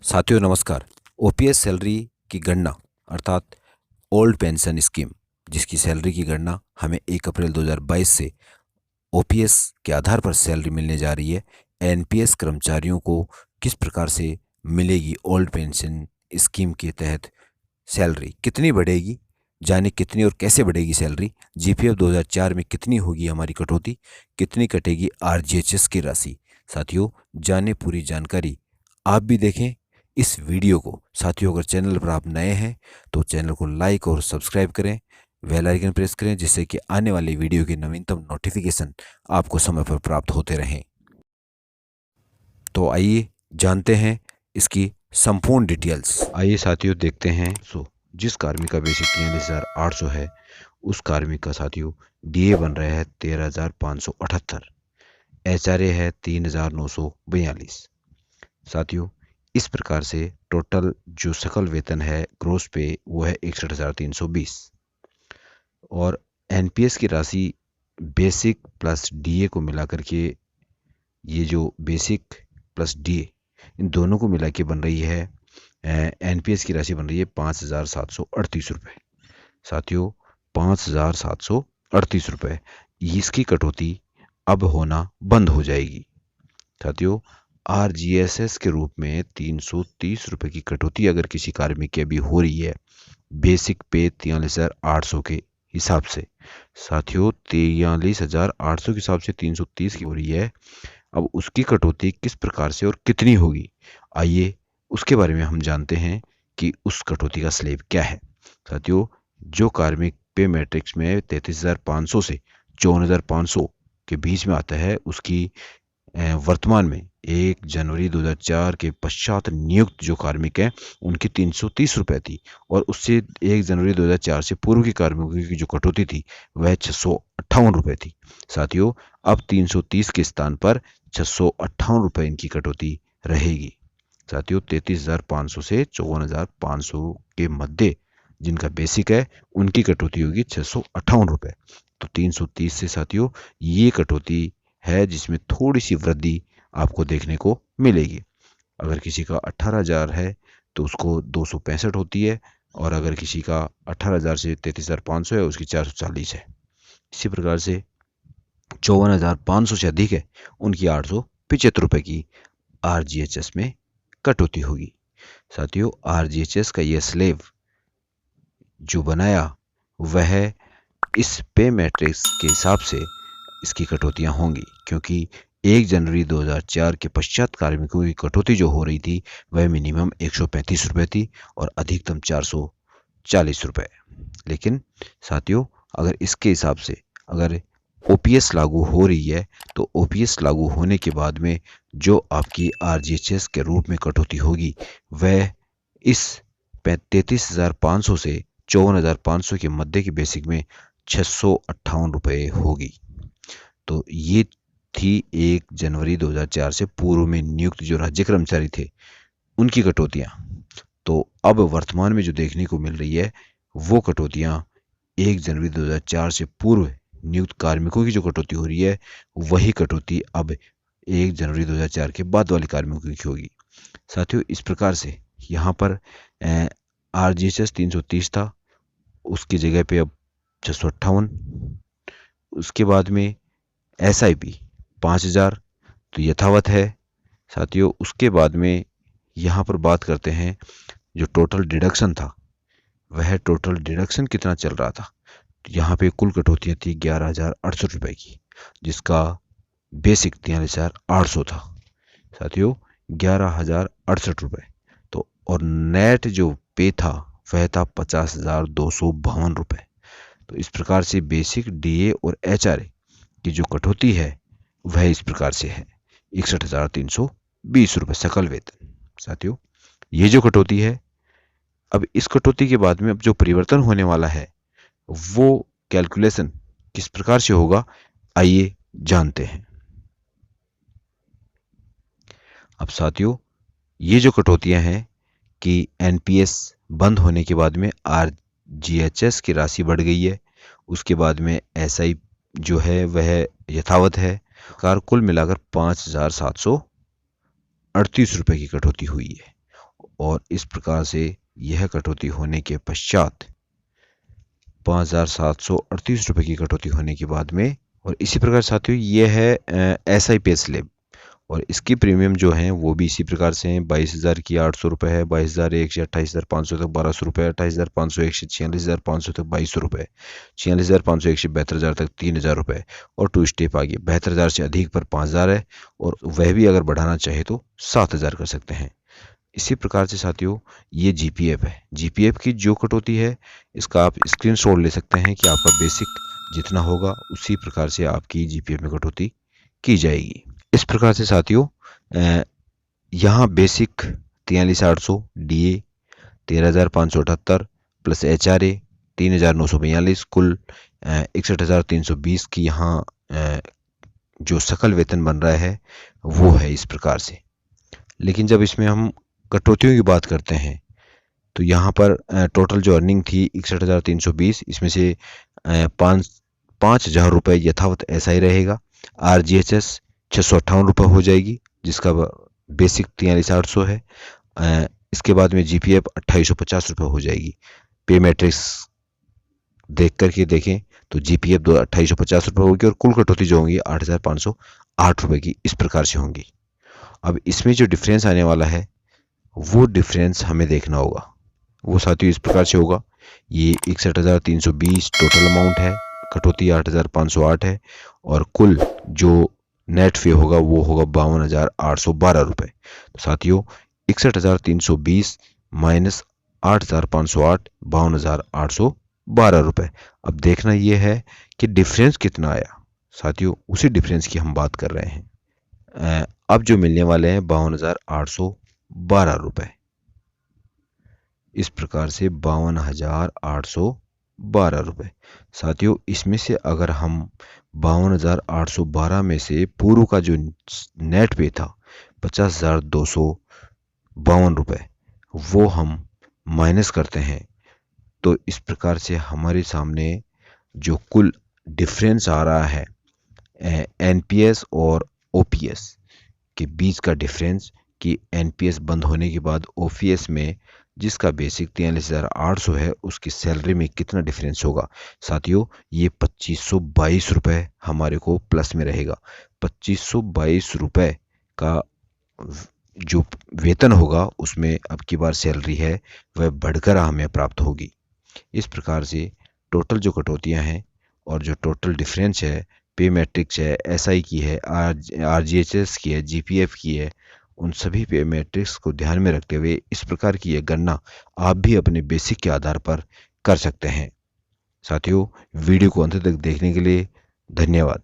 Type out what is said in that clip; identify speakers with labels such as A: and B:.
A: साथियों नमस्कार। OPS salary की गणना अर्थात ओल्ड पेंशन स्कीम, जिसकी सैलरी की गणना हमें 1 अप्रैल 2022 से ओपीएस के आधार पर सैलरी मिलने जा रही है। एनपीएस कर्मचारियों को किस प्रकार से मिलेगी ओल्ड पेंशन स्कीम के तहत सैलरी, कितनी बढ़ेगी, जाने कितनी और कैसे बढ़ेगी सैलरी, जीपीएफ 2004 में कितनी होगी हमारी कटौती, कितनी कटेगी आरजीएचएस की राशि। साथियों जाने पूरी जानकारी, आप भी देखें इस वीडियो को। साथियों अगर चैनल पर आप नए हैं तो चैनल को लाइक और सब्सक्राइब करें, बेल आइकन प्रेस करें, जिससे कि आने वाली वीडियो की नवीनतम नोटिफिकेशन आपको समय पर प्राप्त होते रहें। तो आइए जानते हैं इसकी संपूर्ण डिटेल्स। आइए साथियों देखते हैं। जिस कार्मिक का बेसिक 43,800 है, उस कार्मिक का साथियों डीए बन रहा है 13,578, एचआरए है 3,942। साथियों इस प्रकार से टोटल जो सकल वेतन है ग्रोस पे वो है 61,320 और एनपीएस की राशि बेसिक प्लस डीए को मिला करके, ये जो बेसिक प्लस डीए इन दोनों को मिला के बन रही है, एनपीएस की राशि बन रही है 5,738 रुपये। साथियों 5,738 रुपये, इसकी कटौती अब होना बंद हो जाएगी। साथियों आरजीएसएस के रूप में 330 रुपये की कटौती अगर किसी कार्मिक की अभी हो रही है बेसिक पे 43,800 के हिसाब से। साथियों 43,800 के हिसाब से 330 की हो रही है। अब उसकी कटौती किस प्रकार से और कितनी होगी, आइए उसके बारे में हम जानते हैं कि उस कटौती का स्लैब क्या है। साथियों जो कार्मिक पे मैट्रिक्स में 33,500 से 54,500 के बीच में आता है, उसकी वर्तमान में 1 जनवरी 2004 के पश्चात नियुक्त जो कार्मिक हैं उनकी 330 रुपये थी, और उससे 1 जनवरी 2004 से पूर्व के कार्मिकों की जो कटौती थी वह 658 रुपये थी। साथियों अब 330 के स्थान पर 658 रुपये इनकी कटौती रहेगी। साथियों 33,500 से 54,500 के मध्य जिनका बेसिक है उनकी कटौती होगी 658 रुपये। तो 330 से साथियों ये कटौती है जिसमें थोड़ी सी वृद्धि आपको देखने को मिलेगी। अगर किसी का 18,000 है तो उसको 265 होती है, और अगर किसी का 18,000 से 33,500 है उसकी 440 है। इसी प्रकार से 54,500 से अधिक है उनकी 875 रुपये की आरजीएचएस में कटौती होगी। साथियों आरजीएचएस का यह स्लेब जो बनाया वह इस पे मैट्रिक्स के हिसाब से इसकी कटौतियां होंगी, क्योंकि 1 जनवरी 2004 के पश्चात कार्मिकों की कटौती जो हो रही थी वह मिनिमम 135 रुपये थी और अधिकतम 440 रुपये। लेकिन साथियों अगर इसके हिसाब से अगर ओपीएस लागू हो रही है तो ओपीएस लागू होने के बाद में जो आपकी आरजीएचएस के रूप में कटौती होगी वह इस 33,500 से 54,500 के मध्य की बेसिक में 658 रुपये होगी। तो ये थी 1 जनवरी 2004 से पूर्व में नियुक्त जो राज्य कर्मचारी थे उनकी कटौतियां। तो अब वर्तमान में जो देखने को मिल रही है वो कटौतियां 1 जनवरी 2004 से पूर्व नियुक्त कार्मिकों की जो कटौती हो रही है वही कटौती अब 1 जनवरी 2004 के बाद वाले कार्मिकों की होगी। साथियों इस प्रकार से यहाँ पर आरजीएचएस 330 था, उसकी जगह पे अब 658। उसके बाद में एसआईपी 5,000 तो यथावत है। साथियों उसके बाद में यहाँ पर बात करते हैं जो टोटल डिडक्शन था, वह टोटल डिडक्शन कितना चल रहा था। तो यहाँ पे कुल कटौतियाँ थी 11,068 रुपये की, जिसका बेसिक 43,800 था। साथियों 11,068 रुपये। तो और नेट जो पे था वह था 50,252 रुपये। तो इस प्रकार से बेसिक डीए और एचआरए की जो कटौती है वह इस प्रकार से है 61,320 रुपये सकल वेतन। साथियों ये जो कटौती है, अब इस कटौती के बाद में अब जो परिवर्तन होने वाला है वो कैलकुलेशन किस प्रकार से होगा, आइए जानते हैं। अब साथियों ये जो कटौतियां हैं कि एनपीएस बंद होने के बाद में आरजीएचएस की राशि बढ़ गई है, उसके बाद में एसआई जो है वह यथावत है। कार कुल मिलाकर 5,738 रुपये की कटौती हुई है। और इस प्रकार से यह कटौती होने के पश्चात 5,738 रुपये की कटौती होने के बाद में, और इसी प्रकार साथियों ये है SI स्लैब, और इसकी प्रीमियम जो है वो भी इसी प्रकार से है। 22,000 की 800 रुपये है, 22,001 से 28,500 तक 1,200 रुपये, 28,501 से 46,500 तक 2,200 रुपये, 46,501 से 72,000 तक 3,000 रुपये, और 2 स्टेप आगे 72,000 से अधिक पर 5,000 है, और वह भी अगर बढ़ाना चाहे तो 7,000 कर सकते हैं। इसी प्रकार से साथियों ये GPF है। GPF की जो कटौती है इसका आप स्क्रीनशॉट ले सकते हैं कि आपका बेसिक जितना होगा उसी प्रकार से आपकी GPF में कटौती की जाएगी। इस प्रकार से साथियों यहाँ बेसिक 43,800, DA 13,578 प्लस HRA 3,942, कुल 61,320 की यहाँ जो सकल वेतन बन रहा है वो है इस प्रकार से। लेकिन जब इसमें हम कटौतियों की बात करते हैं तो यहाँ पर टोटल जो अर्निंग थी 61,320, इसमें से 5,000 रुपये यथावत SI रहेगा। RGHS 658 रुपये हो जाएगी जिसका बेसिक 43,800 है। इसके बाद में GPF 2,850 रुपये हो जाएगी। पे मैट्रिक्स देख करके देखें तो GPF 2,850 रुपये होगी और कुल कटौती जो होंगी 8,508 रुपये की इस प्रकार से होंगी। अब इसमें जो डिफरेंस आने वाला है वो डिफरेंस हमें देखना होगा। वो साथियों इस प्रकार से होगा, ये 61,320 टोटल अमाउंट है, कटौती 8,508 है, और कुल जो नेट पे होगा वो होगा 52,812 रुपये। तो साथियों 61,320 माइनस 8,508 52,812 रुपये। अब देखना ये है कि डिफरेंस कितना आया। साथियों उसी डिफरेंस की हम बात कर रहे हैं। अब जो मिलने वाले हैं 52,812 रुपये, इस प्रकार से 52,812 रुपये। साथियों इसमें से अगर हम 52,812 में से पूर्व का जो नेट पे था 50,252 रुपये वो हम माइनस करते हैं तो इस प्रकार से हमारे सामने जो कुल डिफरेंस आ रहा है NPS और OPS के बीच का डिफरेंस कि NPS बंद होने के बाद OPS में जिसका बेसिक 43,800 है उसकी सैलरी में कितना डिफरेंस होगा। साथियों ये 2,522 रुपये हमारे को प्लस में रहेगा। 2,522 रुपये का जो वेतन होगा उसमें अब की बार सैलरी है वह बढ़कर हमें प्राप्त होगी। इस प्रकार से टोटल जो कटौतियां हैं और जो टोटल डिफरेंस है, पे मैट्रिक्स है, SI की है, RGHS की है, GPF की है, उन सभी पे मैट्रिक्स को ध्यान में रखते हुए इस प्रकार की यह गणना आप भी अपने बेसिक के आधार पर कर सकते हैं। साथियों वीडियो को अंत तक देखने के लिए धन्यवाद।